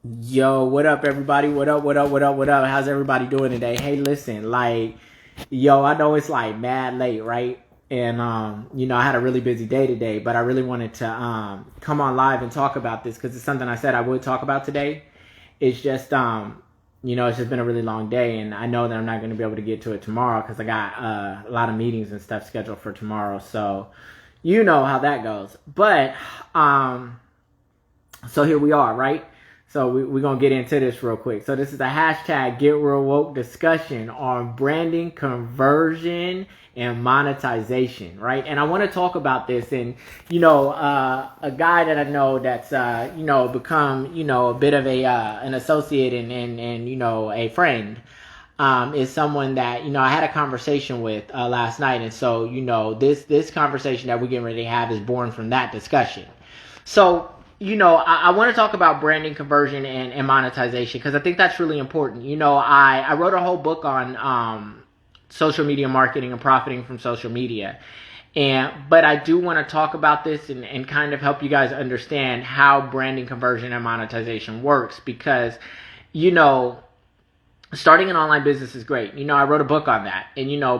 Yo, what up, everybody? What up, what up, what up, what up? How's everybody doing today? Hey, listen, yo, I know it's like mad late, right? And, I had a really busy day today, but I really wanted to, come on live and talk about this because it's something I said I would talk about today. It's just, it's just been a really long day, and I know that I'm not going to be able to get to it tomorrow because I got a lot of meetings and stuff scheduled for tomorrow. So, you know how that goes. But, so here we are, right? So we're going to get into this real quick. So this is a hashtag Get Real Woke discussion on branding, conversion, and monetization, right? And I want to talk about this. And, a guy that I know that's, become, a bit of an associate and a friend, is someone that, I had a conversation with last night. And so, this conversation that we're getting ready to have is born from that discussion. So, I want to talk about branding, conversion, and monetization because I think that's really important. I wrote a whole book on social media marketing and profiting from social media. But I do want to talk about this and kind of help you guys understand how branding, conversion, and monetization works because, starting an online business is great. I wrote a book on that.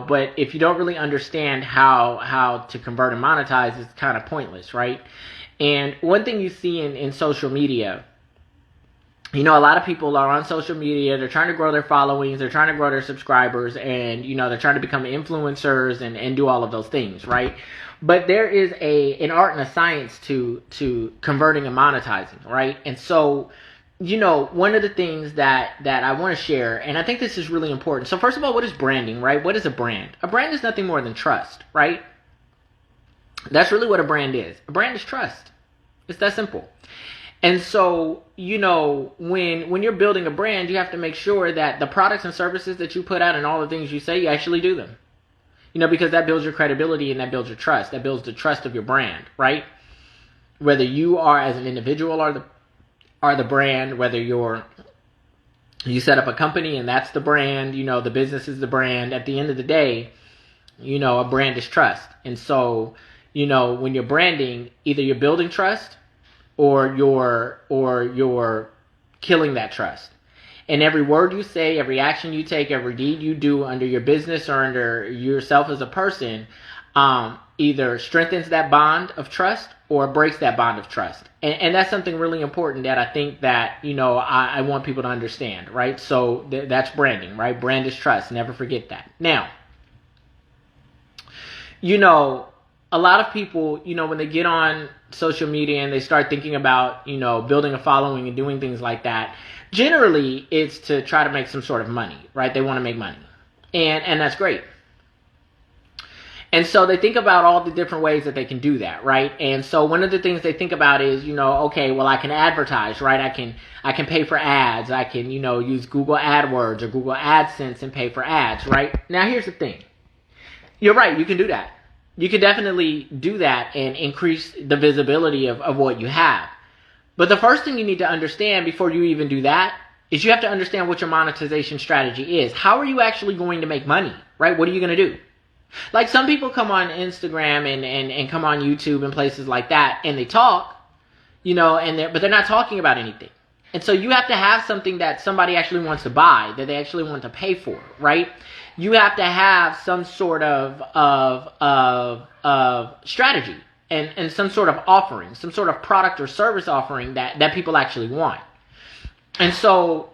But if you don't really understand how to convert and monetize, it's kind of pointless, right? And one thing you see in social media, a lot of people are on social media. They're trying to grow their followings. They're trying to grow their subscribers. And, they're trying to become influencers and do all of those things, right? But there is an art and a science to converting and monetizing, right? And so, one of the things that I want to share, and I think this is really important. So first of all, what is branding, right? What is a brand? A brand is nothing more than trust, right? That's really what a brand is. A brand is trust. It's that simple. And so, when you're building a brand, you have to make sure that the products and services that you put out and all the things you say, you actually do them. Because that builds your credibility and that builds your trust. That builds the trust of your brand, right? Whether you are as an individual are the brand, whether you set up a company and that's the brand, the business is the brand. At the end of the day, a brand is trust. And so, when you're branding, either you're building trust or you're killing that trust. And every word you say, every action you take, every deed you do under your business or under yourself as a person, either strengthens that bond of trust or breaks that bond of trust. And that's something really important that I think that, I want people to understand, right? So that's branding, right? Brand is trust. Never forget that. Now, a lot of people, when they get on social media and they start thinking about, building a following and doing things like that, generally it's to try to make some sort of money, right? They want to make money. And that's great. And so they think about all the different ways that they can do that, right? And so one of the things they think about is, okay, well, I can advertise, right? I can pay for ads. I can, use Google AdWords or Google AdSense and pay for ads, right? Now, here's the thing. You're right. You can do that. You can definitely do that and increase the visibility of what you have. But the first thing you need to understand before you even do that is you have to understand what your monetization strategy is. How are you actually going to make money, right? What are you going to do? Like some people come on Instagram and come on YouTube and places like that and they talk, but they're not talking about anything. And so you have to have something that somebody actually wants to buy, that they actually want to pay for, right? You have to have some sort of strategy and some sort of offering, some sort of product or service offering that people actually want. And so,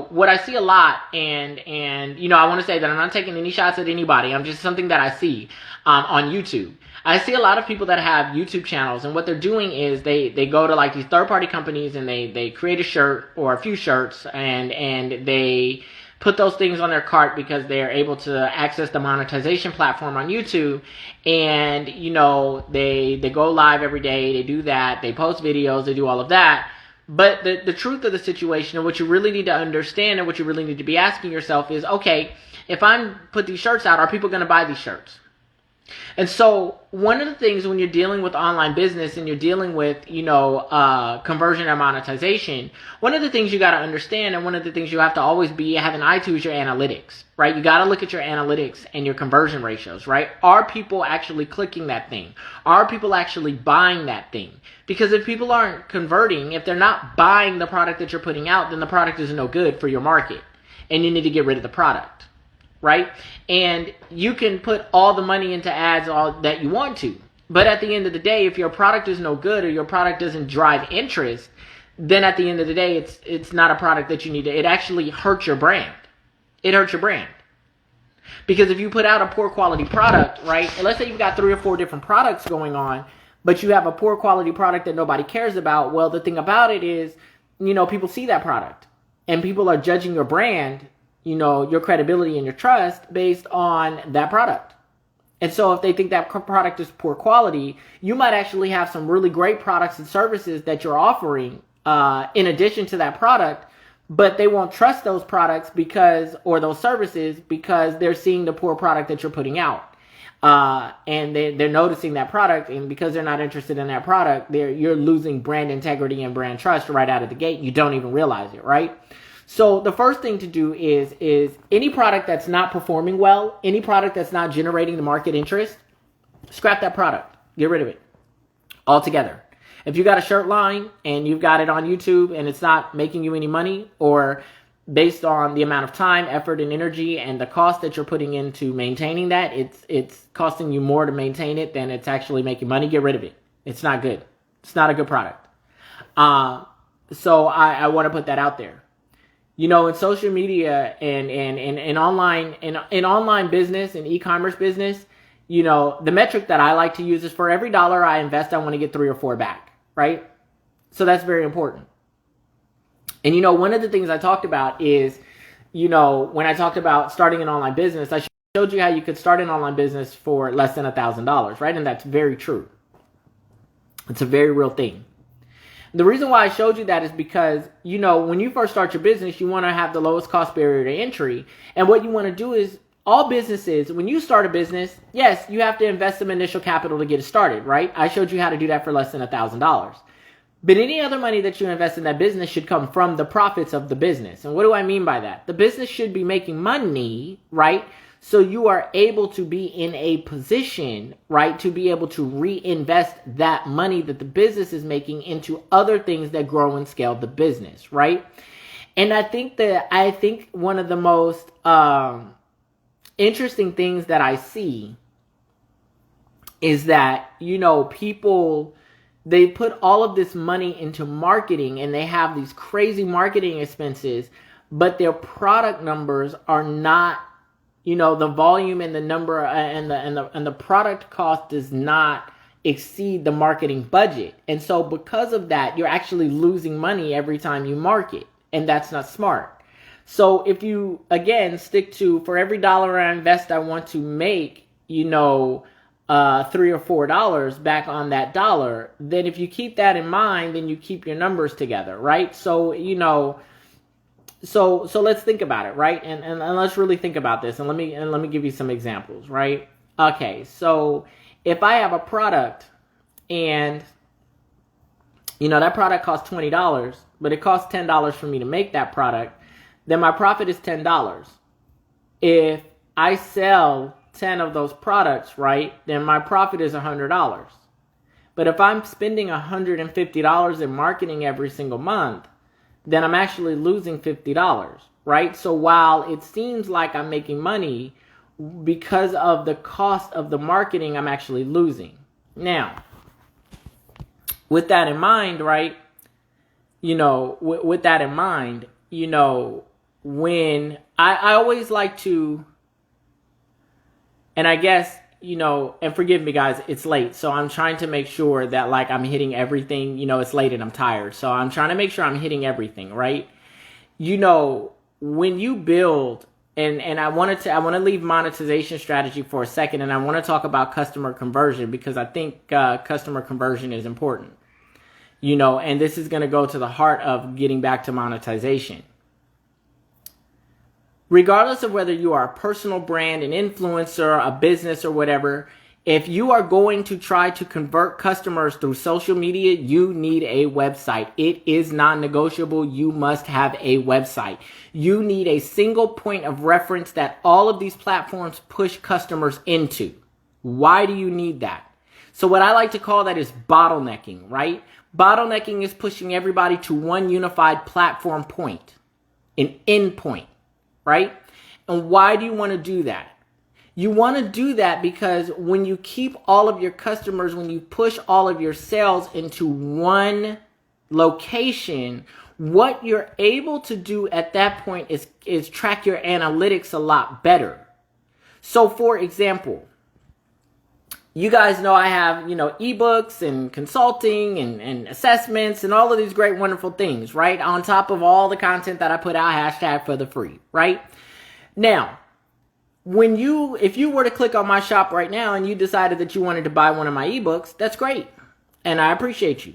what I see a lot, and I want to say that I'm not taking any shots at anybody. I'm just something that I see on YouTube. I see a lot of people that have YouTube channels, and what they're doing is they go to like these third-party companies and they create a shirt or a few shirts, and they put those things on their cart because they're able to access the monetization platform on YouTube. And, they go live every day. They do that. They post videos. They do all of that. But the truth of the situation and what you really need to understand and what you really need to be asking yourself is, okay, if I put these shirts out, are people going to buy these shirts? And so one of the things when you're dealing with online business and you're dealing with, conversion and monetization, one of the things you got to understand and one of the things you have to always be have an eye to is your analytics, right? You got to look at your analytics and your conversion ratios, right? Are people actually clicking that thing? Are people actually buying that thing? Because if people aren't converting, if they're not buying the product that you're putting out, then the product is no good for your market and you need to get rid of the product. Right? And you can put all the money into ads all that you want to. But at the end of the day, if your product is no good or your product doesn't drive interest, then at the end of the day, it's not a product that you need to. It actually hurts your brand. It hurts your brand. Because if you put out a poor quality product, right? And let's say you've got 3 or 4 different products going on, but you have a poor quality product that nobody cares about. Well, the thing about it is, people see that product and people are judging your brand, your credibility and your trust based on that product. And so if they think that product is poor quality, you might actually have some really great products and services that you're offering in addition to that product, but they won't trust those products or those services because they're seeing the poor product that you're putting out. And they're noticing that product, and because they're not interested in that product, you're losing brand integrity and brand trust right out of the gate. You don't even realize it, right? So the first thing to do is any product that's not performing well, any product that's not generating the market interest, scrap that product. Get rid of it altogether. If you got a shirt line and you've got it on YouTube and it's not making you any money, or based on the amount of time, effort, and energy and the cost that you're putting into maintaining that, it's costing you more to maintain it than it's actually making money, get rid of it. It's not good. It's not a good product. So I want to put that out there. In social media and online business and e-commerce business, the metric that I like to use is for every dollar I invest, I want to get 3 or 4 back, right? So that's very important. And one of the things I talked about is, when I talked about starting an online business, I showed you how you could start an online business for less than $1,000, right? And that's very true. It's a very real thing. The reason why I showed you that is because, when you first start your business, you want to have the lowest cost barrier to entry. And what you want to do is, all businesses, when you start a business, yes, you have to invest some initial capital to get it started, right? I showed you how to do that for less than $1,000. But any other money that you invest in that business should come from the profits of the business. And what do I mean by that? The business should be making money, right? So you are able to be in a position, right, to be able to reinvest that money that the business is making into other things that grow and scale the business, right? And I think one of the most interesting things that I see is that, people, they put all of this money into marketing and they have these crazy marketing expenses, but their product numbers are not, the volume and the number and the product cost does not exceed the marketing budget. And so because of that, you're actually losing money every time you market, and that's not smart. So if you, again, stick to, for every dollar I invest, I want to make, $3 or $4 back on that dollar, then if you keep that in mind, then you keep your numbers together, right? So, so let's think about it, right? And let's really think about this. And let me give you some examples, right? Okay, so if I have a product and, that product costs $20, but it costs $10 for me to make that product, then my profit is $10. If I sell 10 of those products, right, then my profit is $100. But if I'm spending $150 in marketing every single month, then I'm actually losing $50, right? So while it seems like I'm making money, because of the cost of the marketing, I'm actually losing. Now, with that in mind, right, with that in mind, when I always like to, and I guess, and forgive me guys, it's late. So I'm trying to make sure that I'm hitting everything, it's late and I'm tired. So I'm trying to make sure I'm hitting everything, right? When you build, and I want to leave monetization strategy for a second, and I want to talk about customer conversion because I think customer conversion is important, and this is going to go to the heart of getting back to monetization. Regardless of whether you are a personal brand, an influencer, a business or whatever, If you are going to try to convert customers through social media, you need a website. It is non-negotiable. You must have a website. You need a single point of reference that all of these platforms push customers into. Why do you need that? So what I like to call that is bottlenecking, right? Bottlenecking is pushing everybody to one unified platform point, an endpoint, right? And why do you want to do that? You want to do that because when you keep all of your customers, when you push all of your sales into one location, what you're able to do at that point is track your analytics a lot better. So for example, you guys know I have, ebooks and consulting and assessments and all of these great, wonderful things, right? On top of all the content that I put out, hashtag for the free, right? Now, if you were to click on my shop right now and you decided that you wanted to buy one of my ebooks, that's great. And I appreciate you.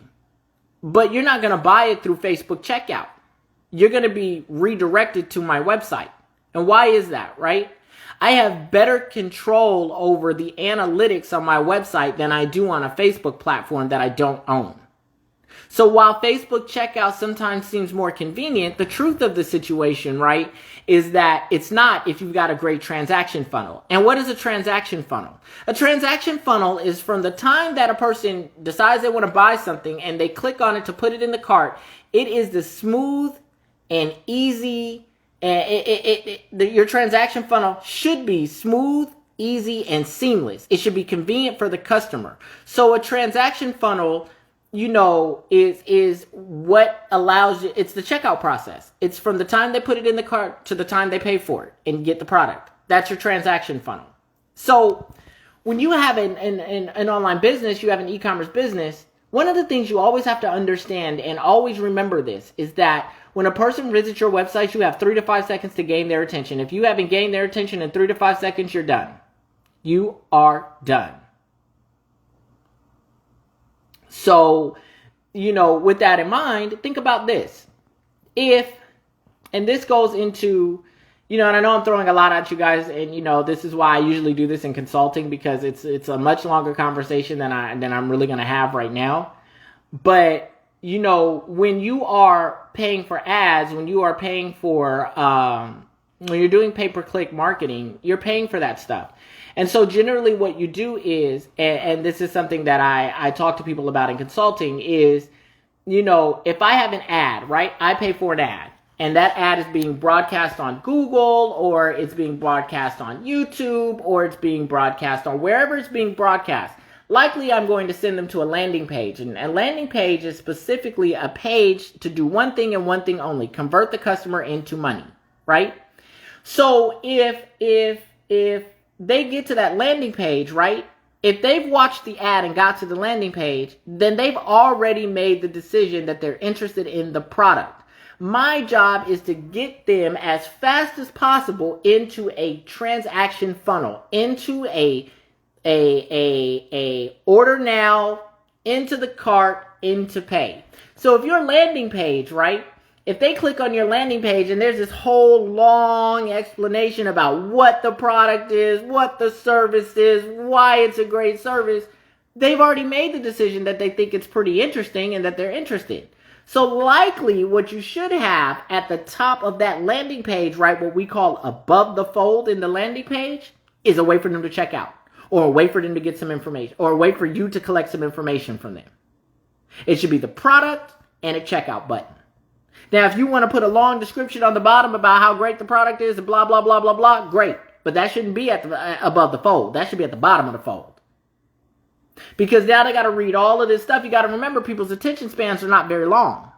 But you're not going to buy it through Facebook checkout. You're going to be redirected to my website. And why is that, right? I have better control over the analytics on my website than I do on a Facebook platform that I don't own. So while Facebook checkout sometimes seems more convenient, the truth of the situation, right, is that it's not if you've got a great transaction funnel. And what is a transaction funnel? A transaction funnel is from the time that a person decides they want to buy something and they click on it to put it in the cart, it is the smooth and easy. Your transaction funnel should be smooth, easy, and seamless. It should be convenient for the customer. So a transaction funnel, is what allows you, it's the checkout process. It's from the time they put it in the cart to the time they pay for it and get the product. That's your transaction funnel. So when you have an online business, you have an e-commerce business, one of the things you always have to understand and always remember this is that when a person visits your website, you have 3 to 5 seconds to gain their attention. If you haven't gained their attention in 3 to 5 seconds, you're done. You are done. So, with that in mind, think about this. And this goes into, and I know I'm throwing a lot at you guys, and this is why I usually do this in consulting because it's a much longer conversation than I'm really going to have right now. But when you are paying for ads, when you are paying for, when you're doing pay-per-click marketing, you're paying for that stuff. And so generally what you do is, and this is something that I talk to people about in consulting is, if I have an ad, right, I pay for an ad. And that ad is being broadcast on Google, or it's being broadcast on YouTube, or it's being broadcast on wherever it's being broadcast. Likely I'm going to send them to a landing page. And a landing page is specifically a page to do one thing and one thing only, convert the customer into money, right? So if they get to that landing page, right? If they've watched the ad and got to the landing page, then they've already made the decision that they're interested in the product. My job is to get them as fast as possible into a transaction funnel, into a order now, into the cart, into pay. So if your landing page, right? If they click on your landing page and there's this whole long explanation about what the product is, what the service is, why it's a great service, they've already made the decision that they think it's pretty interesting and that they're interested. So likely what you should have at the top of that landing page, right, what we call above the fold in the landing page, is a way for them to check out, or a way for them to get some information, or a way for you to collect some information from them. It should be the product and a checkout button. Now, if you want to put a long description on the bottom about how great the product is and blah, blah, blah, blah, blah, great. But that shouldn't be above the fold. That should be at the bottom of the fold. Because now they got to read all of this stuff. You got to remember people's attention spans are not very long.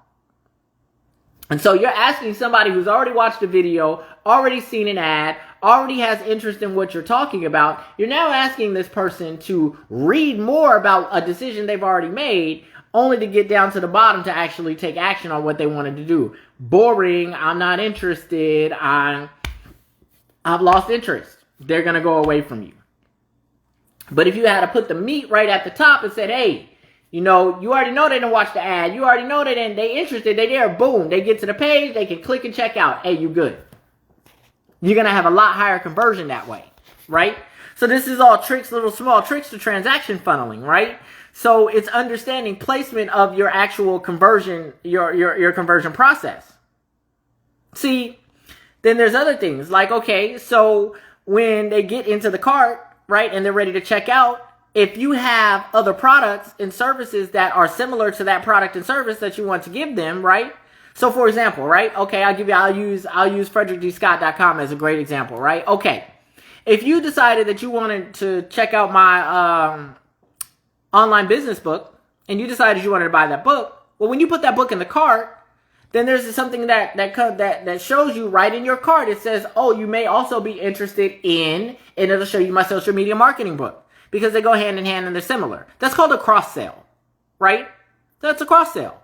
And so you're asking somebody who's already watched a video, already seen an ad, already has interest in what you're talking about. You're now asking this person to read more about a decision they've already made, only to get down to the bottom to actually take action on what they wanted to do. Boring. I'm not interested. I've lost interest. They're going to go away from you. But if you had to put the meat right at the top and said, hey, you already know they didn't watch the ad. You already know they interested. They there. Boom. They get to the page. They can click and check out. Hey, you good. You're going to have a lot higher conversion that way, right? So this is all tricks, little small tricks to transaction funneling, right? So it's understanding placement of your actual conversion, your conversion process. See, then there's other things like, okay, so when they get into the cart, right, and they're ready to check out, if you have other products and services that are similar to that product and service that you want to give them, right? So for example, right? Okay, I'll use fredrickdscott.com as a great example, right? Okay. If you decided that you wanted to check out my online business book and you decided you wanted to buy that book, well, when you put that book in the cart, then there's something that shows you right in your cart. It says, oh, you may also be interested in, and it'll show you my social media marketing book, because they go hand in hand and they're similar. That's called a cross sale, right? That's a cross sale.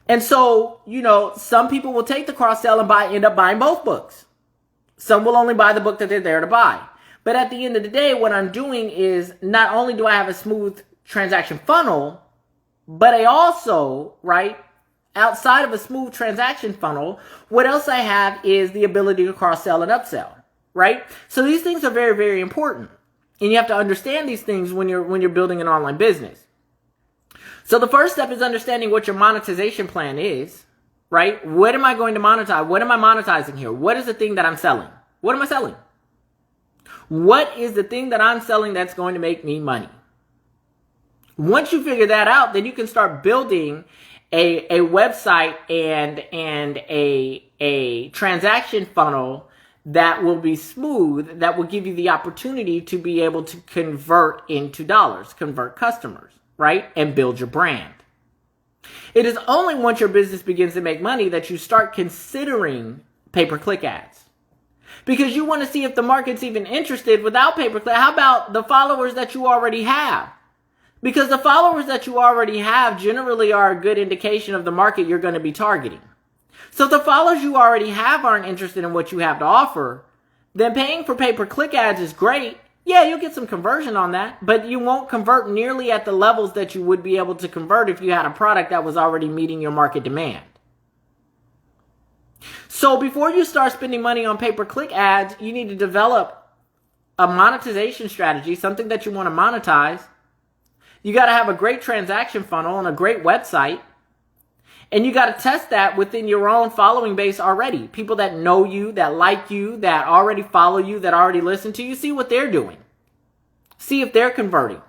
And so, some people will take the cross sale and end up buying both books. Some will only buy the book that they're there to buy. But at the end of the day, what I'm doing is not only do I have a smooth transaction funnel, but I also, right, outside of a smooth transaction funnel, what else I have is the ability to cross-sell and upsell, right? So these things are very, very important. And you have to understand these things when you're building an online business. So the first step is understanding what your monetization plan is, right? What am I going to monetize? What am I monetizing here? What is the thing that I'm selling? What am I selling? What is the thing that I'm selling that's going to make me money? Once you figure that out, then you can start building a website and a transaction funnel that will be smooth, that will give you the opportunity to be able to convert into dollars, convert customers, right? And build your brand. It is only once your business begins to make money that you start considering pay-per-click ads. Because you want to see if the market's even interested without pay-per-click. How about the followers that you already have? Because the followers that you already have generally are a good indication of the market you're going to be targeting. So if the followers you already have aren't interested in what you have to offer, then paying for pay-per-click ads is great. Yeah, you'll get some conversion on that, but you won't convert nearly at the levels that you would be able to convert if you had a product that was already meeting your market demand. So before you start spending money on pay-per-click ads, you need to develop a monetization strategy, something that you want to monetize. You got to have a great transaction funnel and a great website. And you got to test that within your own following base already. People that know you, that like you, that already follow you, that already listen to you. See what they're doing. See if they're converting.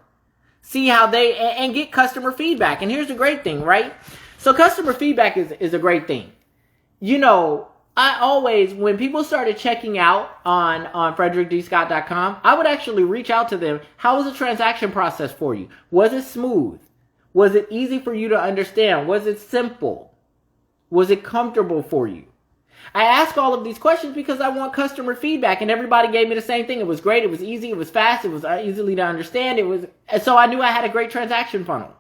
See how and get customer feedback. And here's the great thing, right? So customer feedback is a great thing. I always, when people started checking out on fredrickdscott.com, I would actually reach out to them. How was the transaction process for you? Was it smooth? Was it easy for you to understand? Was it simple? Was it comfortable for you? I ask all of these questions because I want customer feedback, and everybody gave me the same thing. It was great. It was easy. It was fast. It was easily to understand. So I knew I had a great transaction funnel.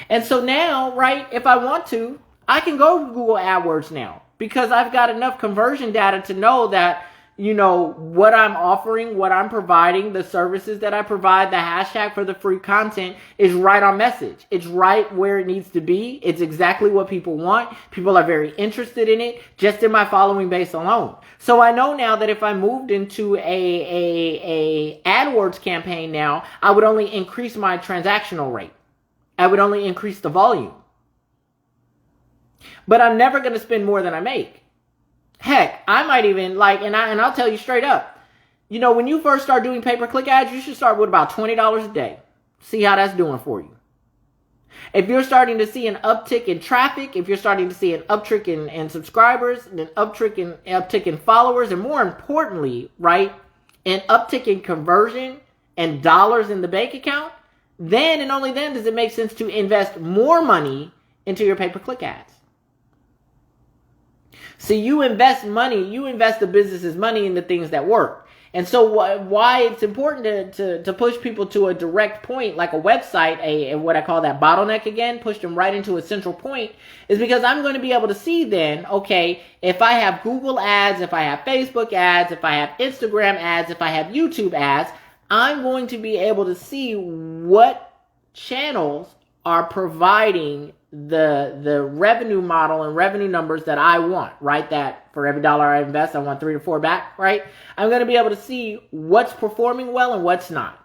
And so now, right, if I want to, I can go to Google AdWords now because I've got enough conversion data to know that, what I'm offering, what I'm providing, the services that I provide, the hashtag for the free content is right on message. It's right where it needs to be. It's exactly what people want. People are very interested in it just in my following base alone. So I know now that if I moved into a AdWords campaign now, I would only increase my transactional rate. I would only increase the volume. But I'm never going to spend more than I make. Heck, I might even and I'll tell you straight up, when you first start doing pay-per-click ads, you should start with about $20 a day. See how that's doing for you. If you're starting to see an uptick in traffic, if you're starting to see an uptick in subscribers, an uptick in followers, and more importantly, right, an uptick in conversion and dollars in the bank account, then and only then does it make sense to invest more money into your pay-per-click ads. So you invest the business's money in the things that work. And so why it's important to push people to a direct point, like a website, a what I call that bottleneck again, push them right into a central point, is because I'm going to be able to see then, okay, if I have Google ads, if I have Facebook ads, if I have Instagram ads, if I have YouTube ads, I'm going to be able to see what channels are providing the revenue model and revenue numbers that I want, right? That for every dollar I invest, I want 3 to 4 back, right? I'm going to be able to see what's performing well and what's not.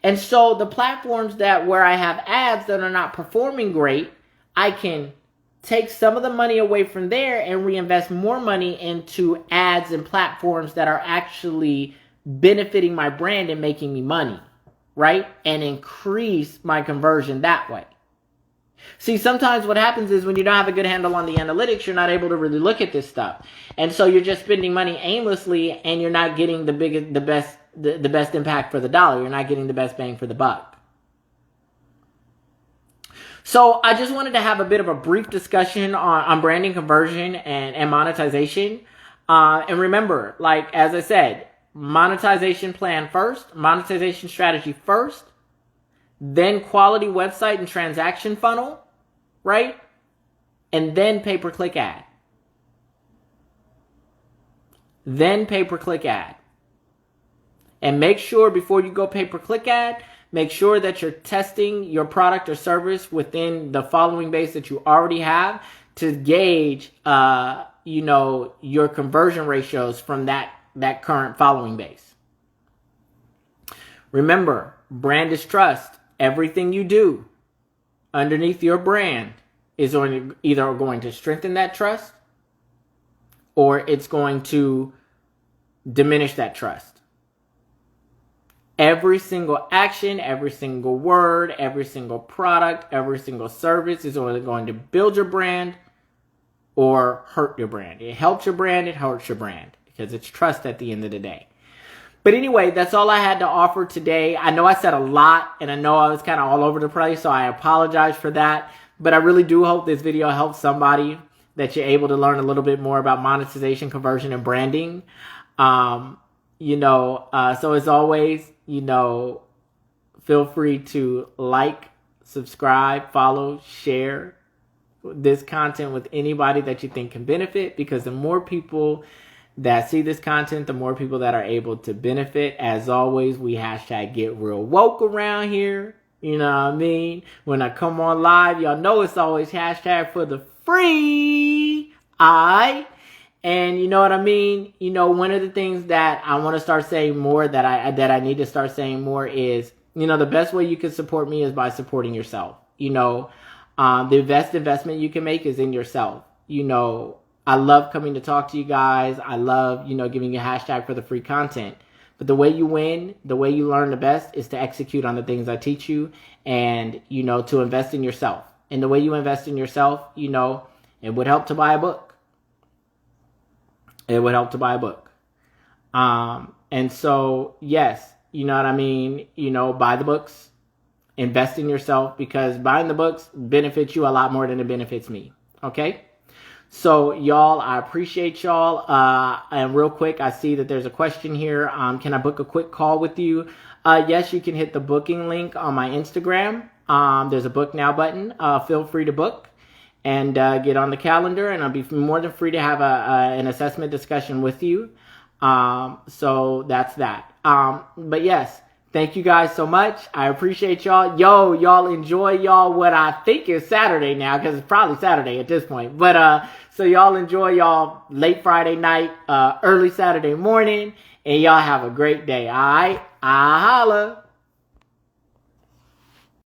And so the platforms where I have ads that are not performing great, I can take some of the money away from there and reinvest more money into ads and platforms that are actually benefiting my brand and making me money, right? And increase my conversion that way. See, sometimes what happens is when you don't have a good handle on the analytics, you're not able to really look at this stuff. And so you're just spending money aimlessly and you're not getting the best impact for the dollar. You're not getting the best bang for the buck. So I just wanted to have a bit of a brief discussion on branding, conversion, and monetization. And remember, like as I said, monetization plan first, monetization strategy first, then quality website and transaction funnel, right? And then pay-per-click ad. Then pay-per-click ad. And make sure before you go pay-per-click ad, make sure that you're testing your product or service within the following base that you already have to gauge, your conversion ratios from that current following base. Remember, brand is trust. Everything you do underneath your brand is either going to strengthen that trust or it's going to diminish that trust. Every single action, every single word, every single product, every single service is either going to build your brand or hurt your brand. It helps your brand, it hurts your brand because it's trust at the end of the day. But anyway, that's all I had to offer today. I know I said a lot and I know I was kind of all over the place, so I apologize for that. But I really do hope this video helps somebody, that you're able to learn a little bit more about monetization, conversion, and branding. So as always, feel free to like, subscribe, follow, share this content with anybody that you think can benefit, because the more people that see this content, the more people that are able to benefit. As always, we #get real woke around here. You know what I mean? When I come on live, y'all know it's always hashtag for the free. And you know what I mean? One of the things that I want to start saying more, that I need to start saying more is, the best way you can support me is by supporting yourself. The best investment you can make is in yourself. I love coming to talk to you guys. I love, giving you # for the free content. But the way you win, the way you learn the best is to execute on the things I teach you and, to invest in yourself. And the way you invest in yourself, it would help to buy a book. It would help to buy a book. And so, yes, you know what I mean? Buy the books, invest in yourself, because buying the books benefits you a lot more than it benefits me. Okay? So, y'all, I appreciate y'all. And real quick, I see that there's a question here. Can I book a quick call with you? Yes, you can hit the booking link on my Instagram. There's a book now button. Feel free to book and get on the calendar, and I'll be more than free to have an assessment discussion with you. So that's that. But yes, thank you guys so much. I appreciate y'all. Y'all enjoy what I think is Saturday now, because it's probably Saturday at this point. But so y'all enjoy y'all late Friday night, early Saturday morning, and y'all have a great day. All right, I holla.